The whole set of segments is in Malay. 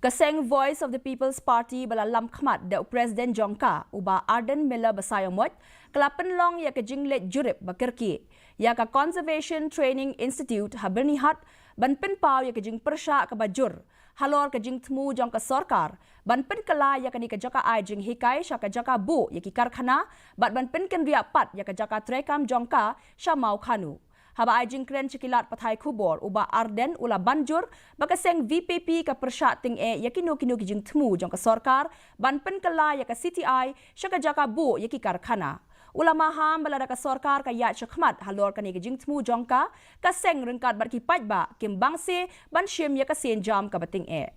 Seng Voice of the People's Party bala lam khmat da President Jong uba Arden Miller basayamot kelapen long ya ke Leit Jurip bakirki ya ka Conservation Training Institute ha Byrnihat ban pen pau ya ke Pyrshah ka bajur halor ke Jingthmu Jong ka Sorkar ban pen kala ya ke ni ke jaka ai hikai sha ka jaka bu ya ki karkhana bat ban pen ken ria pat ya ke jaka trekam Jong sha mau khanu haba ai kren cikilat pathai khubor uba Arden ula banjur baka Seng VPP ka Pyrshah ting yakino kino ki Jingthmu Jong ka Sorkar ban pen kala ya ka CTI sha ka jaka bu ya ki karkhana ulama ham balada ka Sorkar ka ya chakmat halor ka ni Jingthmu Jong ka Seng rengkat bar ki pajba kim bangse ban shim ya ka sen jam ka bating area,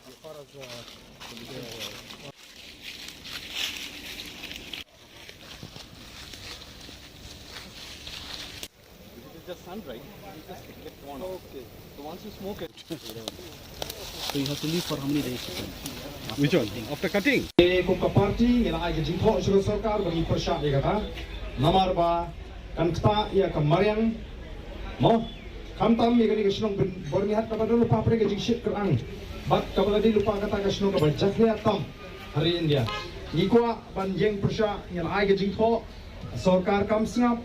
as far as just sun, right? You just get one. Okay. So once you smoke it, so you have to leave for how many days? Which one? After cutting? Kuka party, ina ay Jingthmu sugar Sorkar bagi Pyrshah ni kata. Namar ba kan kata ya kemarin mo kamtam ya kani kesnong Byrnihat kata dulu lupa pergi jingship kerang. Bat kapal tadi lupa kata kesnong kapal jakle atam hari India. Ikwa ban Pyrshah ina ay Jingthmu Sorkar kam singap